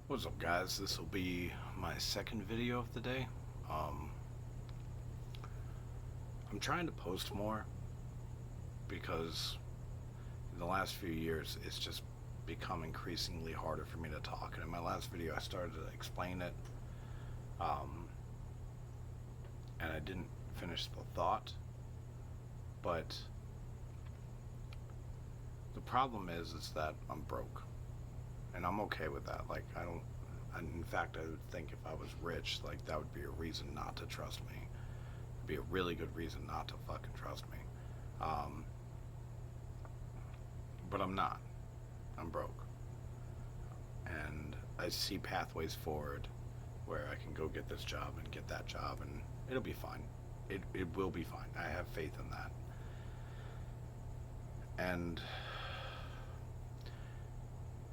What's up, guys? This will be my second video of the day. Um, I'm trying to post more because in the last few years it's just become increasingly harder for me to talk. And in my last video I started to explain it, um, and I didn't finish the thought. But the problem is that I'm broke, and I'm okay with that. Like, I don't. In fact, I would think if I was rich, like, that would be a reason not to trust me. It'd be a really good reason not to fucking trust me. Um, but I'm not. I'm broke, and I see pathways forward where I can go get this job and get that job, and it'll be fine. It will be fine. I have faith in that. And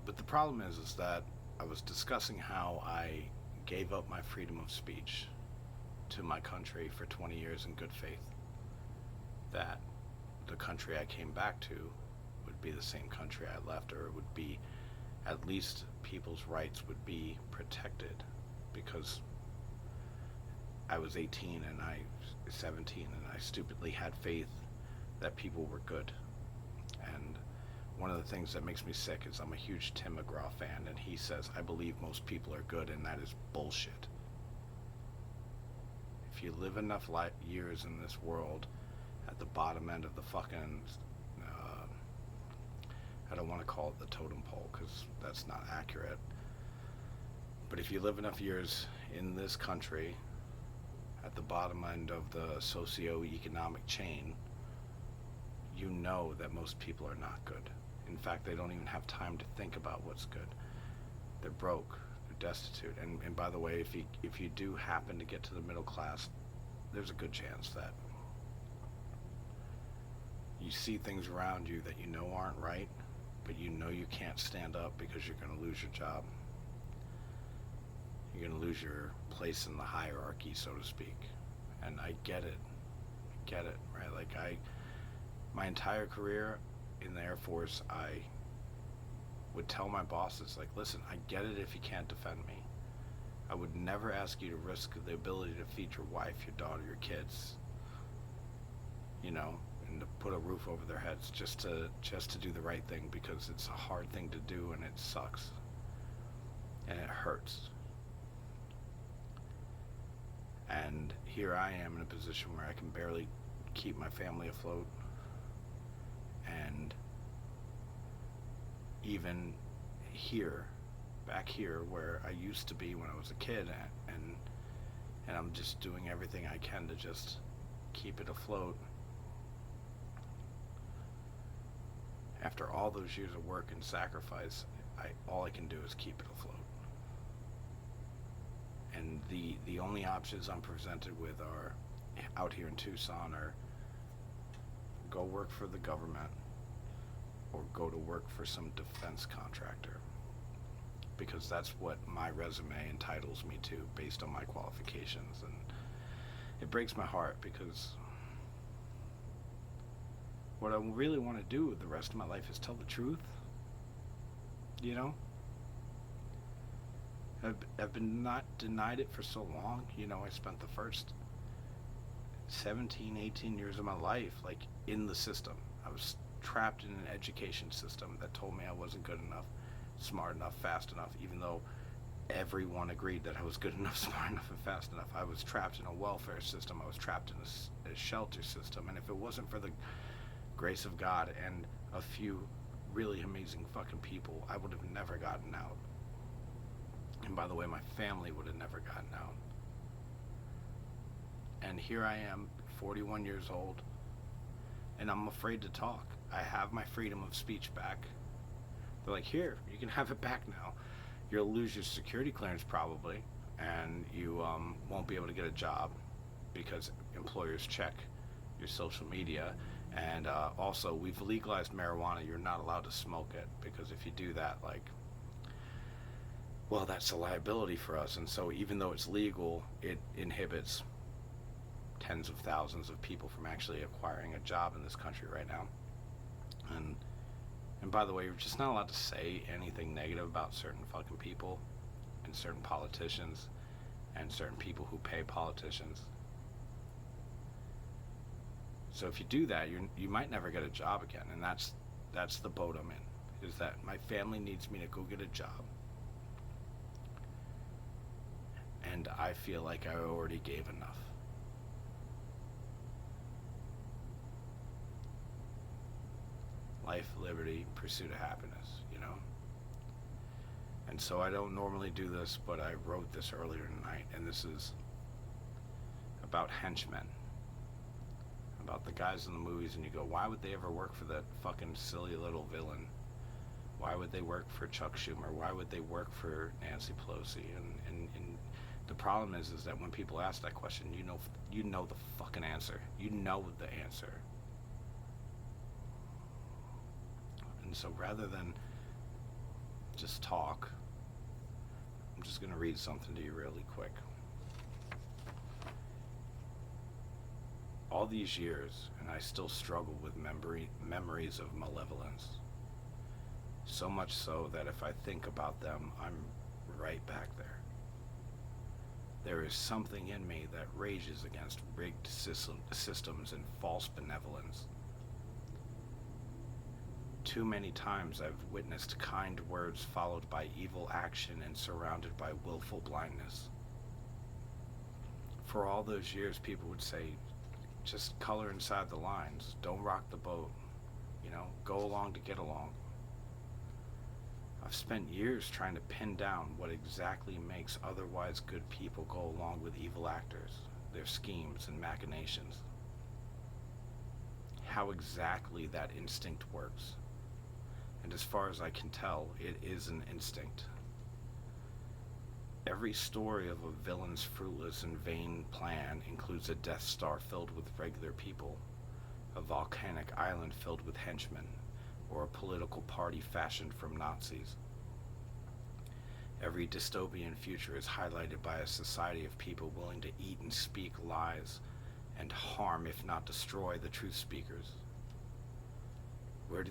but the problem is that I was discussing how I gave up my freedom of speech to my country for 20 years in good faith. That the country I came back to would be the same country I left, or it would be, at least people's rights would be protected, because I was 18 and I 17 and I stupidly had faith that people were good. And one of the things that makes me sick is I'm a huge Tim McGraw fan, and he says, I believe most people are good, and that is bullshit. If you live enough years in this world at the bottom end of the fucking, uh, I don't want to call it the totem pole because that's not accurate, but if you live enough years in this country at the bottom end of the socio-economic chain, you know that most people are not good. In fact, they don't even have time to think about what's good. They're broke, they're destitute, and by the way, if you do happen to get to the middle class, there's a good chance that you see things around you that you know aren't right, but you know you can't stand up because you're going to lose your job. You're going to lose your place in the hierarchy, so to speak. And I get it. I get it, right? Like, my entire career in the Air Force, I would tell my bosses, like, listen, I get it if you can't defend me. I would never ask you to risk the ability to feed your wife, your daughter, your kids, you know, and to put a roof over their heads just to do the right thing, because it's a hard thing to do and it sucks and it hurts. And here I am in a position where I can barely keep my family afloat. And even here, back here where I used to be when I was a kid, and I'm just doing everything I can to just keep it afloat. After all those years of work and sacrifice, all I can do is keep it afloat. And the only options I'm presented with are, out here in Tucson, are go work for the government or go to work for some defense contractor, because that's what my resume entitles me to based on my qualifications. And it breaks my heart, because what I really want to do with the rest of my life is tell the truth, you know. I've been not denied it for so long. You know, I spent the first 17, 18 years of my life, like, in the system. I was trapped in an education system that told me I wasn't good enough, smart enough, fast enough, even though everyone agreed that I was good enough, smart enough, and fast enough. I was trapped in a welfare system. I was trapped in a shelter system. And if it wasn't for the grace of God and a few really amazing fucking people, I would have never gotten out. And by the way, my family would have never gotten out. And here I am, 41 years old, and I'm afraid to talk. I have my freedom of speech back. They're like, here, you can have it back now. You'll lose your security clearance probably, and you won't be able to get a job because employers check your social media. And also, we've legalized marijuana. You're not allowed to smoke it, because if you do that, like, well, that's a liability for us. And so even though it's legal, it inhibits tens of thousands of people from actually acquiring a job in this country right now. And by the way, you're just not allowed to say anything negative about certain fucking people. and certain politicians and certain people who pay politicians. So if you do that, you might never get a job again, and that's the boat I'm in. Is that my family needs me to go get a job, and I feel like I already gave enough. Life, liberty, pursuit of happiness, you know? And so I don't normally do this, but I wrote this earlier tonight, and this is about henchmen. About the guys in the movies, and you go, why would they ever work for that fucking silly little villain? Why would they work for Chuck Schumer? Why would they work for Nancy Pelosi? And the problem is that when people ask that question, you know the fucking answer. You know the answer. And so rather than just talk, I'm just going to read something to you really quick. All these years, and I still struggle with memories of malevolence. So much so that if I think about them, I'm right back there. There is something in me that rages against rigged systems and false benevolence. Too many times I've witnessed kind words followed by evil action and surrounded by willful blindness. For all those years, people would say, just color inside the lines, don't rock the boat, go along to get along. I've spent years trying to pin down what exactly makes otherwise good people go along with evil actors, their schemes and machinations. How exactly that instinct works. And as far as I can tell, it is an instinct. Every story of a villain's fruitless and vain plan includes a Death Star filled with regular people, a volcanic island filled with henchmen, or a political party fashioned from Nazis. Every dystopian future is highlighted by a society of people willing to eat and speak lies and harm, if not destroy, the truth speakers. Where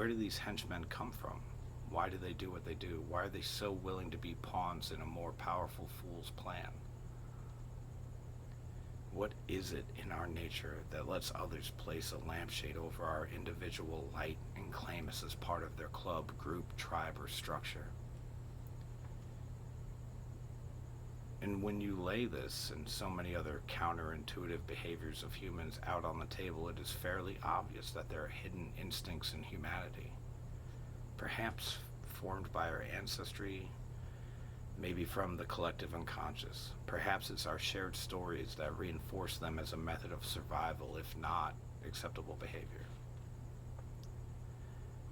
do these henchmen come from? Why do they do what they do? Why are they so willing to be pawns in a more powerful fool's plan? What is it in our nature that lets others place a lampshade over our individual light and claim us as part of their club, group, tribe, or structure? And when you lay this and so many other counterintuitive behaviors of humans out on the table, it is fairly obvious that there are hidden instincts in humanity, perhaps formed by our ancestry, maybe from the collective unconscious. Perhaps it's our shared stories that reinforce them as a method of survival, if not acceptable behavior.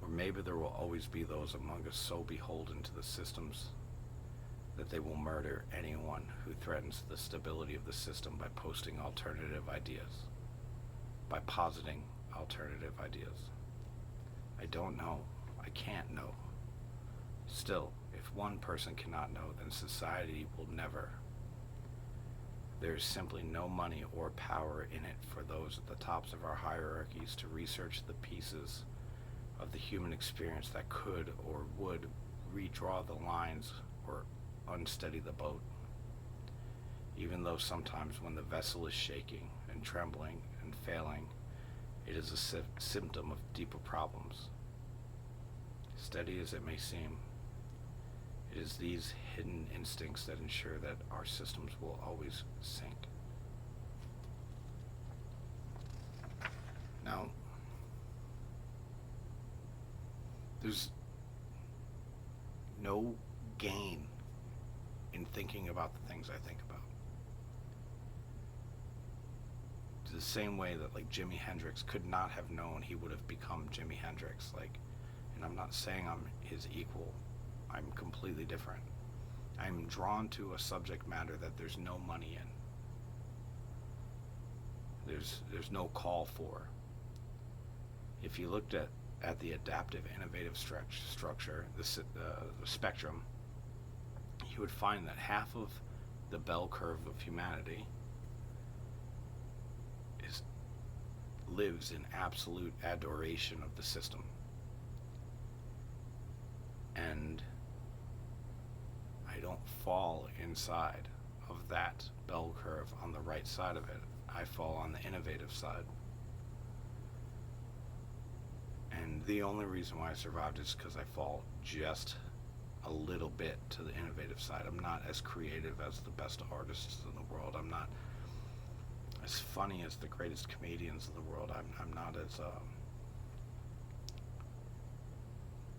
Or maybe there will always be those among us so beholden to the systems that they will murder anyone who threatens the stability of the system by posting alternative ideas, by positing alternative ideas. I don't know. I can't know. Still, if one person cannot know, then society will never. There is simply no money or power in it for those at the tops of our hierarchies to research the pieces of the human experience that could or would redraw the lines or unsteady the boat. Even though sometimes when the vessel is shaking and trembling and failing, it is a symptom of deeper problems. Steady as it may seem, it is these hidden instincts that ensure that our systems will always sink. Now, there's no gain in thinking about the things I think about. The same way that Jimi Hendrix could not have known he would have become Jimi Hendrix. And I'm not saying I'm his equal. I'm completely different. I'm drawn to a subject matter that there's no money in. There's no call for. If you looked at the adaptive innovative structure, the spectrum, you would find that half of the bell curve of humanity lives in absolute adoration of the system. And I don't fall inside of that bell curve on the right side of it. I fall on the innovative side. And the only reason why I survived is because I fall just a little bit to the innovative side. I'm not as creative as the best artists in the world. I'm not as funny as the greatest comedians in the world. I'm not as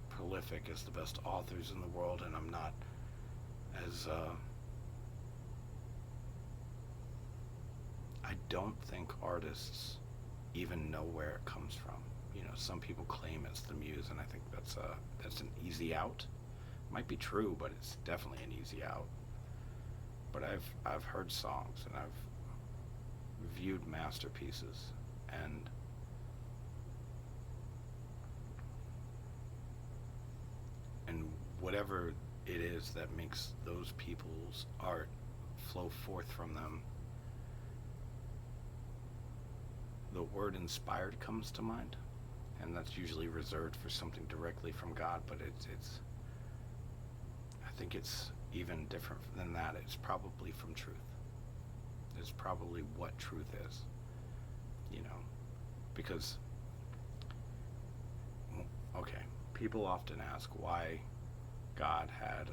prolific as the best authors in the world, and I'm not as I don't think artists even know where it comes from. You know, some people claim it's the muse, and I think that's an easy out. Might be true, but it's definitely an easy out. But I've heard songs, and I've viewed masterpieces, and whatever it is that makes those people's art flow forth from them, the word inspired comes to mind, and that's usually reserved for something directly from God, but it's I think it's even different than that. It's probably from truth. It's probably what truth is, you know, because, okay, people often ask why God had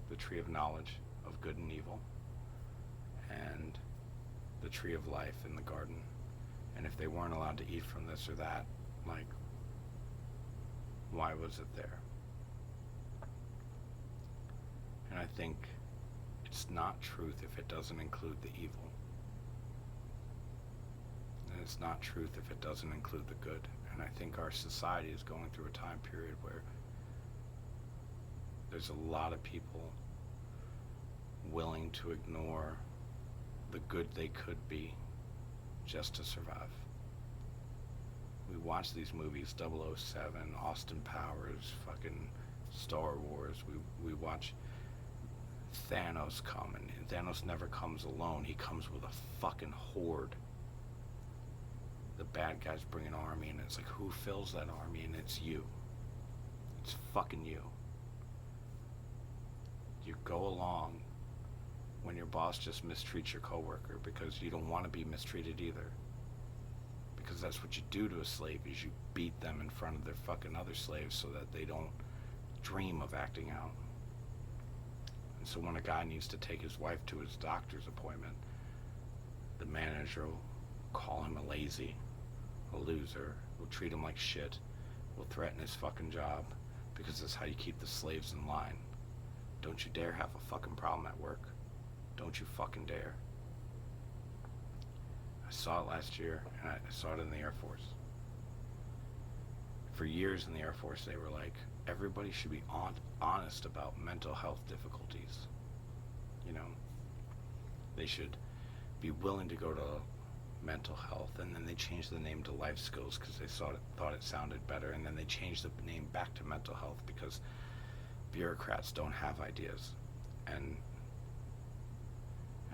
the tree of knowledge of good and evil and the tree of life in the garden, and if they weren't allowed to eat from this or that, like, why was it there? And I think it's not truth if it doesn't include the evil. And it's not truth if it doesn't include the good. And I think our society is going through a time period where there's a lot of people willing to ignore the good they could be just to survive. We watch these movies, 007, Austin Powers, fucking Star Wars. We watch Thanos come, and Thanos never comes alone. He comes with a fucking horde. The bad guys bring an army, and it's like, who fills that army? And it's you. It's fucking you. You go along when your boss just mistreats your coworker because you don't want to be mistreated either. Because that's what you do to a slave, is you beat them in front of their fucking other slaves so that they don't dream of acting out. And so when a guy needs to take his wife to his doctor's appointment, the manager will call him a lazy, a loser, will treat him like shit, will threaten his fucking job, because that's how you keep the slaves in line. Don't you dare have a fucking problem at work. Don't you fucking dare. I saw it last year, and I saw it in the Air Force. For years in the Air Force, they were like, everybody should be honest about mental health difficulties. You know, they should be willing to go to mental health, and then they changed the name to life skills because they thought it sounded better, and then they changed the name back to mental health because bureaucrats don't have ideas. And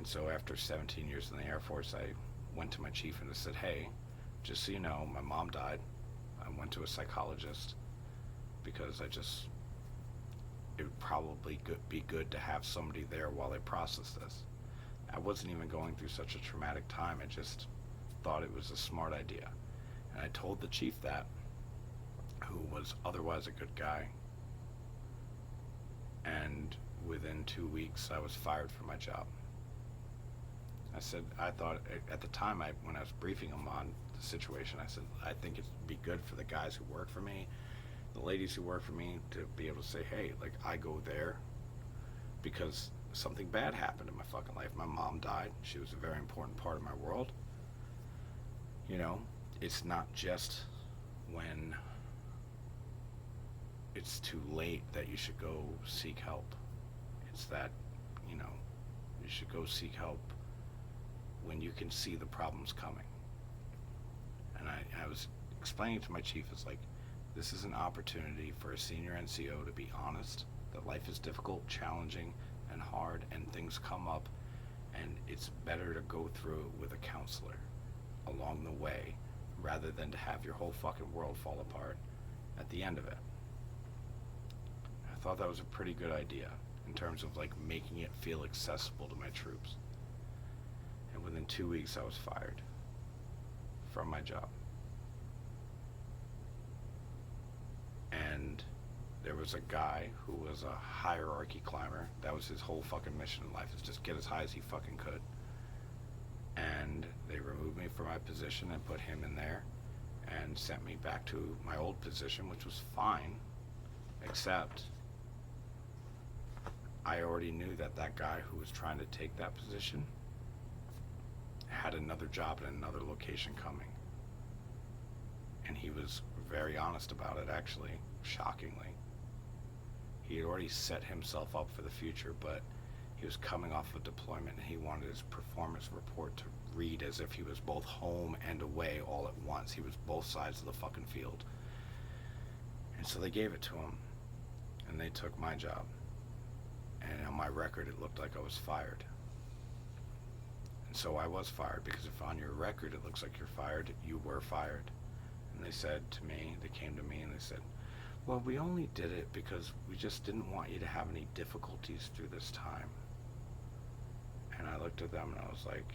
so after 17 years in the Air Force, I went to my chief and I said, hey, just so you know, my mom died. I went to a psychologist because it would probably be good to have somebody there while they process this. I wasn't even going through such a traumatic time. I just thought it was a smart idea. And I told the chief that, who was otherwise a good guy. And within 2 weeks, I was fired from my job. I thought at the time, when I was briefing him on the situation, I said, I think it'd be good for the guys who work for me, the ladies who work for me, to be able to say, hey, like, I go there because something bad happened in my fucking life. My mom died. She was a very important part of my world. You know, it's not just when it's too late that you should go seek help. It's that, you know, you should go seek help when you can see the problems coming. And I was explaining to my chief, it's like, this is an opportunity for a senior NCO to be honest, that life is difficult, challenging, and hard, and things come up, and it's better to go through it with a counselor along the way, rather than to have your whole fucking world fall apart at the end of it. I thought that was a pretty good idea. in terms of like making it feel accessible to my troops. And within 2 weeks, I was fired from my job. And there was a guy who was a hierarchy climber. That was his whole fucking mission in life, is just get as high as he fucking could. And they removed me from my position and put him in there and sent me back to my old position, which was fine, except I already knew that that guy who was trying to take that position had another job in another location coming. And he was very honest about it, actually, shockingly. He had already set himself up for the future, but he was coming off of deployment and he wanted his performance report to read as if he was both home and away all at once. He was both sides of the fucking field. And so they gave it to him, and they took my job. And on my record, it looked like I was fired. And so I was fired, because if on your record it looks like you're fired, you were fired. And they said to me, they came to me and they said, well, we only did it because we just didn't want you to have any difficulties through this time. And I looked at them and I was like,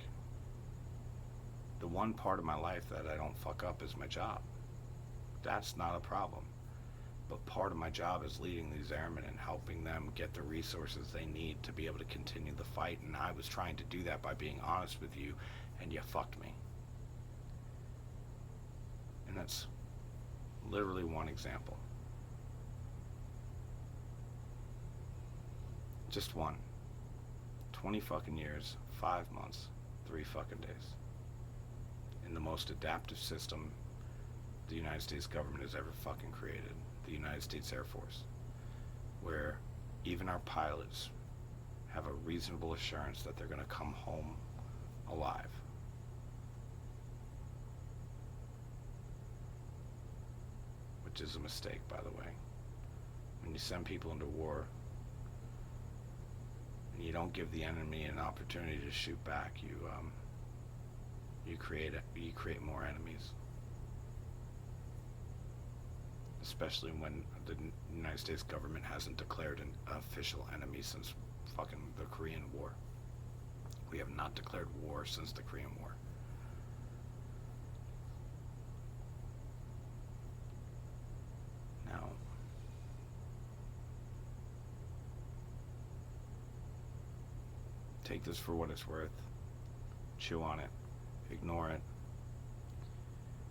the one part of my life that I don't fuck up is my job. That's not a problem. But part of my job is leading these airmen and helping them get the resources they need to be able to continue the fight. And I was trying to do that by being honest with you, and you fucked me. And that's literally one example. Just one. 20 fucking years, 5 months, 3 fucking days. In the most adaptive system the United States government has ever fucking created, the United States Air Force, where even our pilots have a reasonable assurance that they're going to come home alive. Which is a mistake, by the way. When you send people into war and you don't give the enemy an opportunity to shoot back, you create more enemies. Especially when the United States government hasn't declared an official enemy since fucking the Korean War. We have not declared war since the Korean War. Now, take this for what it's worth. Chew on it. Ignore it.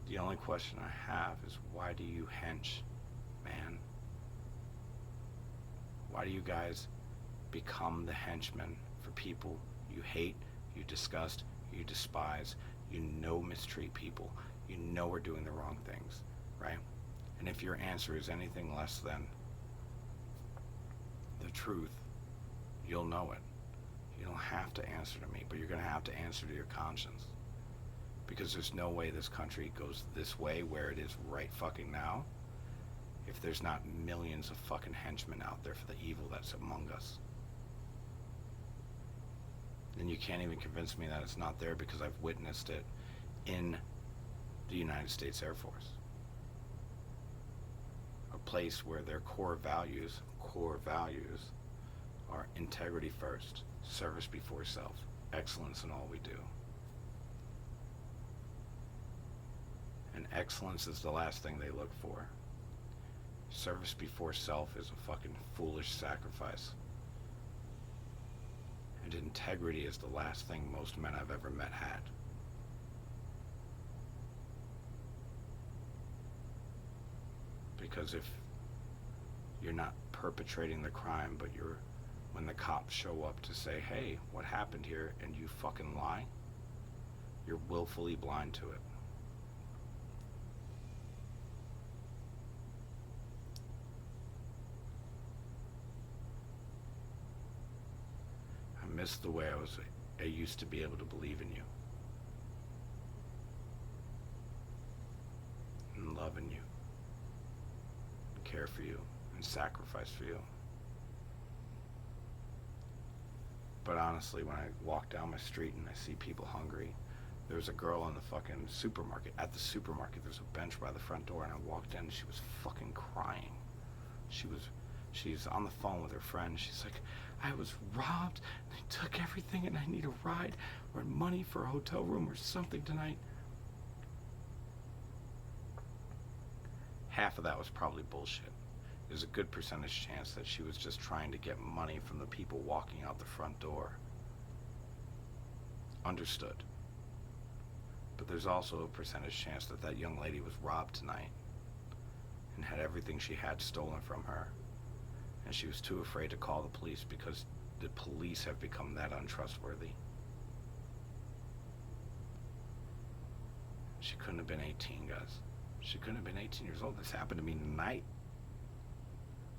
The only question I have is, why do you hench, man? Why do you guys become the henchmen for people you hate, you disgust, you despise, you know mistreat people, you know are doing the wrong things, right? And if your answer is anything less than the truth, you'll know it. You don't have to answer to me, but you're going to have to answer to your conscience. Because there's no way this country goes this way where it is right fucking now if there's not millions of fucking henchmen out there for the evil that's among us. Then you can't even convince me that it's not there, because I've witnessed it in the United States Air Force. A place where their core values are integrity first, service before self, excellence in all we do. And excellence is the last thing they look for. Service before self is a fucking foolish sacrifice. And integrity is the last thing most men I've ever met had. Because if you're not perpetrating the crime, but when the cops show up to say, hey, what happened here, and you fucking lie, you're willfully blind to it. I miss the way I used to be able to believe in you and love in you and care for you and sacrifice for you. But honestly, when I walk down my street and I see people hungry, there was a girl in the fucking supermarket. At the supermarket, there's a bench by the front door, and I walked in and she was fucking crying. She She's on the phone with her friend. She's like, I was robbed. They took everything and I need a ride or money for a hotel room or something tonight. Half of that was probably bullshit. There's a good percentage chance that she was just trying to get money from the people walking out the front door. Understood. But there's also a percentage chance that that young lady was robbed tonight and had everything she had stolen from her. And she was too afraid to call the police because the police have become that untrustworthy. She couldn't have been 18, guys. She couldn't have been 18 years old. This happened to me tonight.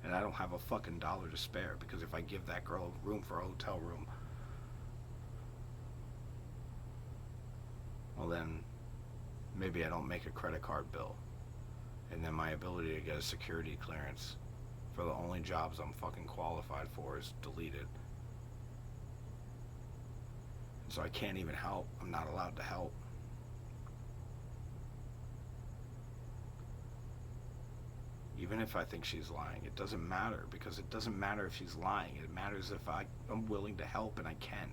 And I don't have a fucking dollar to spare, because if I give that girl room for a hotel room, well then, maybe I don't make a credit card bill. And then my ability to get a security clearance for the only jobs I'm fucking qualified for is deleted. And so I can't even help. I'm not allowed to help. Even if I think she's lying, it doesn't matter, because it doesn't matter if she's lying. It matters if I'm willing to help, and I can.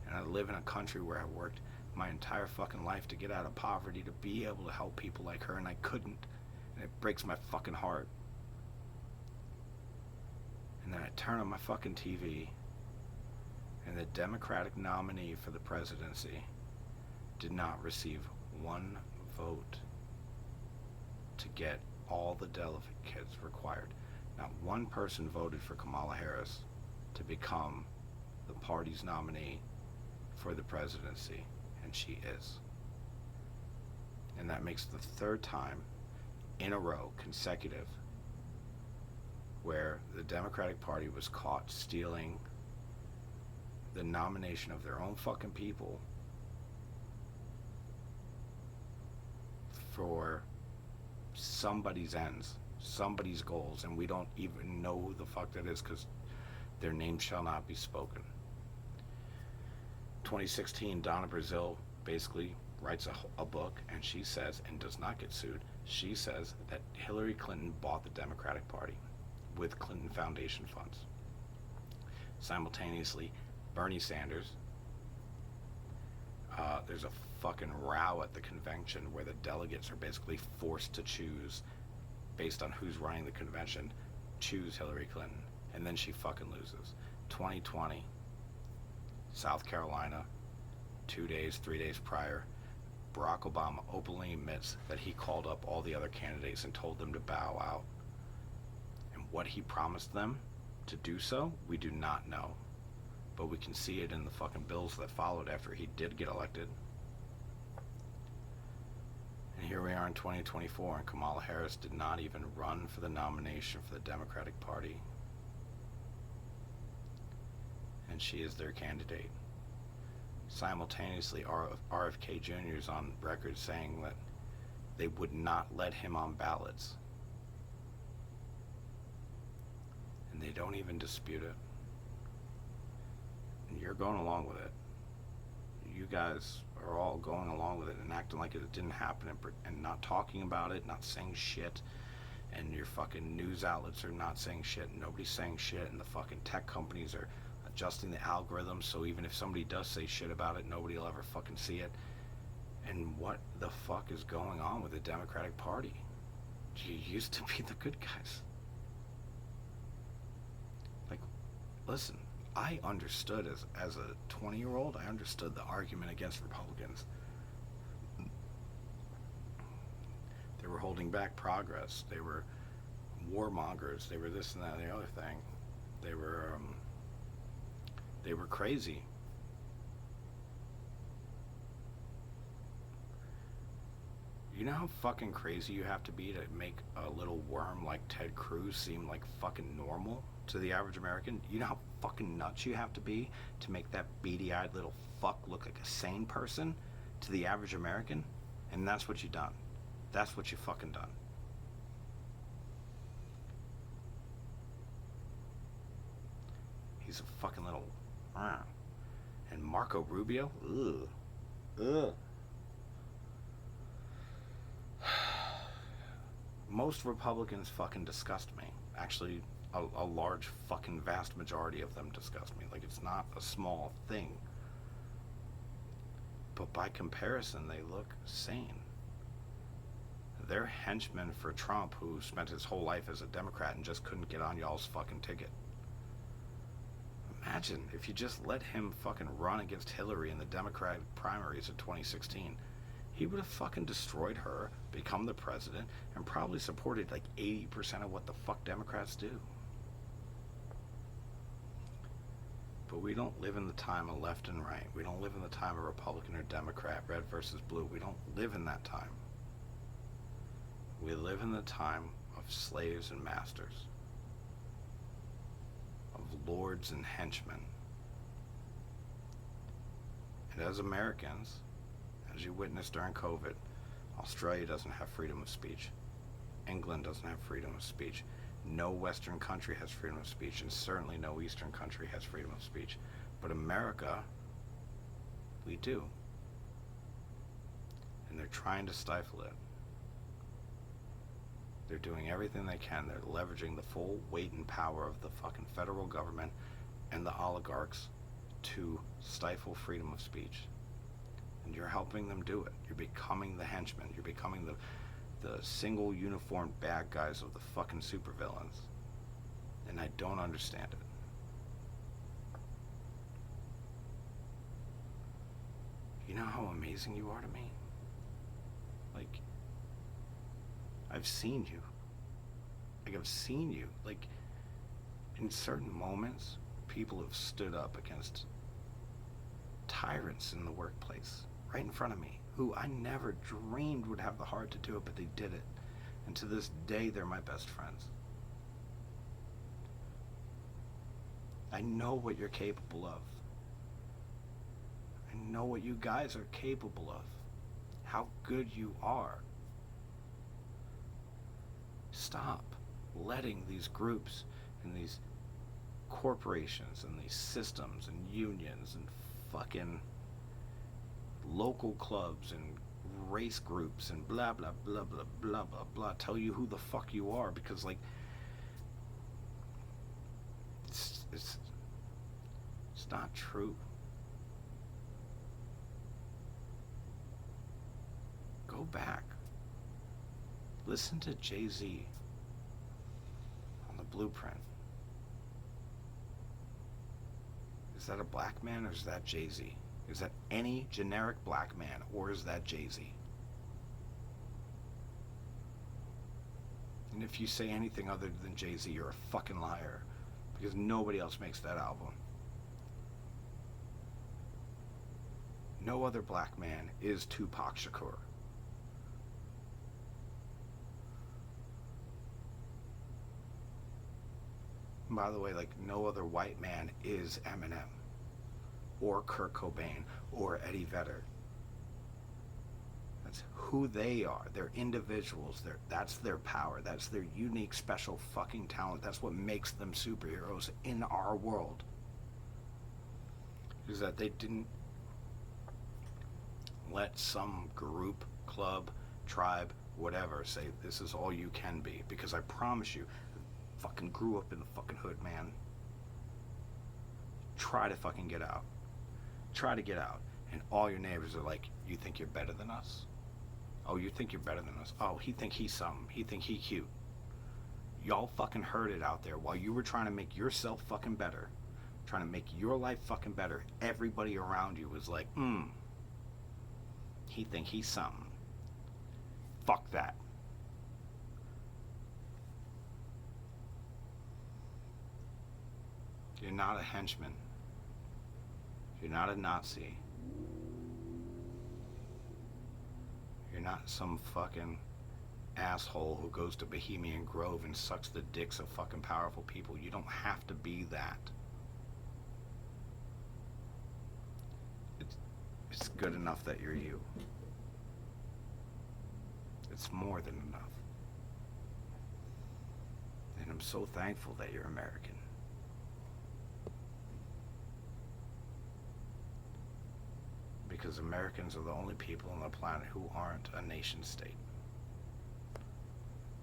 And I live in a country where I worked my entire fucking life to get out of poverty, to be able to help people like her, and I couldn't. And it breaks my fucking heart. And then I turn on my fucking TV, and the Democratic nominee for the presidency did not receive one vote to get all the delegates required. Not one person voted for Kamala Harris to become the party's nominee for the presidency, and she is. And that makes the third time in a row, consecutive, where the Democratic Party was caught stealing the nomination of their own fucking people for somebody's ends, somebody's goals, and we don't even know who the fuck that is, because their name shall not be spoken. 2016, Donna Brazile basically writes a book, and she says, and does not get sued, she says that Hillary Clinton bought the Democratic Party with Clinton Foundation funds. Simultaneously, Bernie Sanders, there's a fucking row at the convention where the delegates are basically forced to choose, based on who's running the convention, choose Hillary Clinton, and then she fucking loses. 2020, South Carolina, 3 days prior, Barack Obama openly admits that he called up all the other candidates and told them to bow out. And what he promised them to do so, we do not know. But we can see it in the fucking bills that followed after he did get elected. And here we are in 2024, and Kamala Harris did not even run for the nomination for the Democratic Party. And she is their candidate. Simultaneously, RFK Jr. is on record saying that they would not let him on ballots. And they don't even dispute it. And you're going along with it. You guys are all going along with it and acting like it didn't happen, and not talking about it, not saying shit. And your fucking news outlets are not saying shit. Nobody's saying shit, and the fucking tech companies are adjusting the algorithms, so even if somebody does say shit about it, nobody will ever fucking see it. And what the fuck is going on with the Democratic Party? You used to be the good guys. Like, listen, I understood as a 20-year-old, I understood the argument against Republicans. They were holding back progress. They were warmongers. They were this and that and the other thing. They were crazy. You know how fucking crazy you have to be to make a little worm like Ted Cruz seem like fucking normal to the average American? You know how fucking nuts you have to be to make that beady-eyed little fuck look like a sane person to the average American? And that's what you done. That's what you fucking done. He's a fucking little... And Marco Rubio? Ugh. Most Republicans fucking disgust me. Actually, a large fucking vast majority of them disgust me. Like, it's not a small thing. But by comparison, they look sane. They're henchmen for Trump, who spent his whole life as a Democrat and just couldn't get on y'all's fucking ticket. Imagine if you just let him fucking run against Hillary in the Democratic primaries in 2016. He would have fucking destroyed her, become the president, and probably supported like 80% of what the fuck Democrats do. But we don't live in the time of left and right. We don't live in the time of Republican or Democrat, red versus blue. We don't live in that time. We live in the time of slaves and masters, of lords and henchmen. And as Americans, as you witnessed during COVID, Australia doesn't have freedom of speech. England doesn't have freedom of speech. No Western country has freedom of speech, and certainly no Eastern country has freedom of speech. But America, we do. And they're trying to stifle it. They're doing everything they can. They're leveraging the full weight and power of the fucking federal government and the oligarchs to stifle freedom of speech. And you're helping them do it. You're becoming the henchmen. You're becoming the single uniformed bad guys of the fucking supervillains. And I don't understand it. You know how amazing you are to me? Like, I've seen you. Like, I've seen you. Like, in certain moments, people have stood up against tyrants in the workplace, right in front of me, who I never dreamed would have the heart to do it, but they did it. And to this day, they're my best friends. I know what you're capable of. I know what you guys are capable of. How good you are. Stop letting these groups and these corporations and these systems and unions and fucking local clubs and race groups and blah blah blah blah blah blah blah tell you who the fuck you are, because like it's not true. Go back. Listen to Jay-Z on the Blueprint. Is that a black man or is that Jay-Z? Is that any generic black man or is that Jay-Z? And if you say anything other than Jay-Z, you're a fucking liar, because nobody else makes that album. No other black man is Tupac Shakur. And by the way, like, no other white man is Eminem or Kurt Cobain or Eddie Vedder. That's who they are. They're individuals. That's their power. That's their unique, special fucking talent. That's what makes them superheroes in our world. Is that they didn't let some group, club, tribe, whatever say this is all you can be. Because I promise you, I fucking grew up in the fucking hood, man. Try to fucking get out. Try to get out. And all your neighbors are like, you think you're better than us? Oh, you think you're better than us? Oh, he think he's something. He think he cute. Y'all fucking heard it out there while you were trying to make yourself fucking better. Trying to make your life fucking better. Everybody around you was like, he think he's something. Fuck that. You're not a henchman. You're not a Nazi. You're not some fucking asshole who goes to Bohemian Grove and sucks the dicks of fucking powerful people. You don't have to be that. It's good enough that you're you. It's more than enough. And I'm so thankful that you're American. Because Americans are the only people on the planet who aren't a nation state.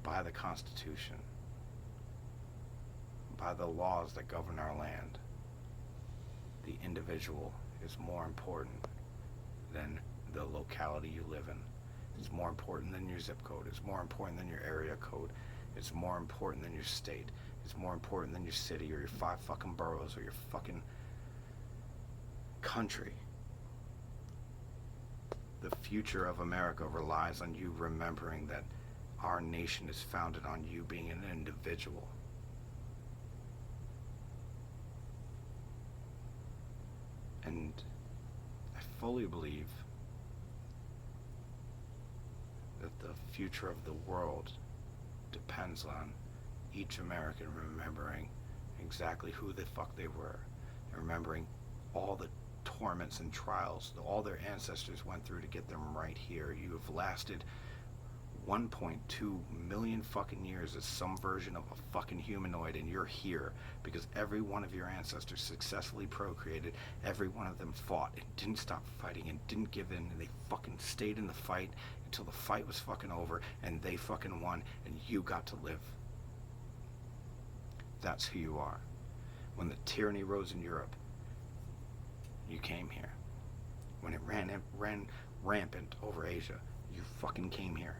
By the Constitution. by the laws that govern our land, the individual is more important than the locality you live in. It's more important than your zip code. It's more important than your area code. It's more important than your state. It's more important than your city or your 5 fucking boroughs or your fucking country. The future of America relies on you remembering that our nation is founded on you being an individual. And I fully believe that the future of the world depends on each American remembering exactly who the fuck they were, and remembering all the torments and trials that all their ancestors went through to get them right here. You have lasted 1.2 million fucking years as some version of a fucking humanoid, and you're here because every one of your ancestors successfully procreated. Every one of them fought and didn't stop fighting and didn't give in, and they fucking stayed in the fight until the fight was fucking over and they fucking won and you got to live. That's who you are. When the tyranny rose in Europe, you came here. When it ran rampant over Asia, you fucking came here.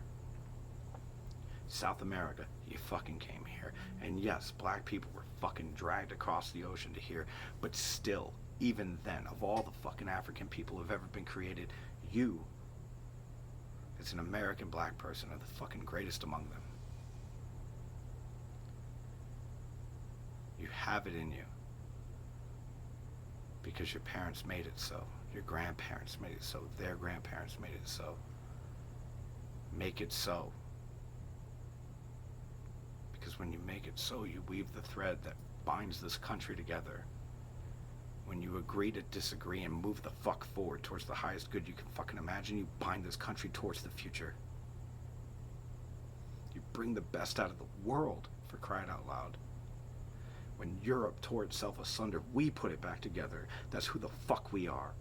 South America, you fucking came here. And yes, black people were fucking dragged across the ocean to here, but still, even then, of all the fucking African people who have ever been created, you, as an American black person, are the fucking greatest among them. You have it in you because your parents made it so. Your grandparents made it so. Their grandparents made it so. Make it so. Because when you make it so, you weave the thread that binds this country together. When you agree to disagree and move the fuck forward towards the highest good you can fucking imagine, you bind this country towards the future. You bring the best out of the world, for crying out loud. When Europe tore itself asunder, we put it back together. That's who the fuck we are.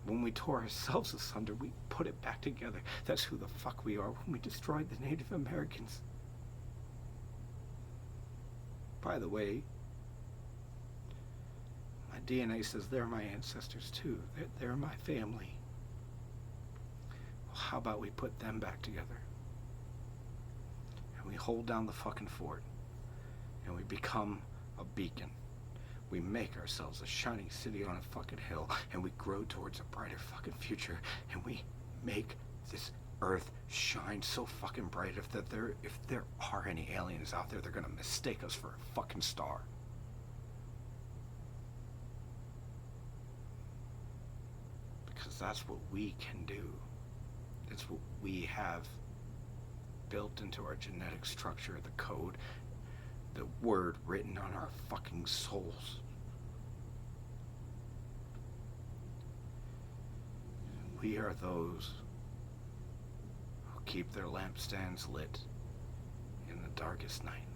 When we tore ourselves asunder, we put it back together. That's who the fuck we are. When we destroyed the Native Americans. By the way, my DNA says they're my ancestors too. They're my family. Well, how about we put them back together? And we hold down the fucking fort. And we become a beacon. We make ourselves a shining city on a fucking hill, and we grow towards a brighter fucking future, and we make this earth shine so fucking bright if there are any aliens out there, they're gonna mistake us for a fucking star. Because that's what we can do. It's what we have built into our genetic structure, the code, the word written on our fucking souls. We are those who keep their lampstands lit in the darkest night.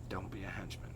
Don't be a henchman.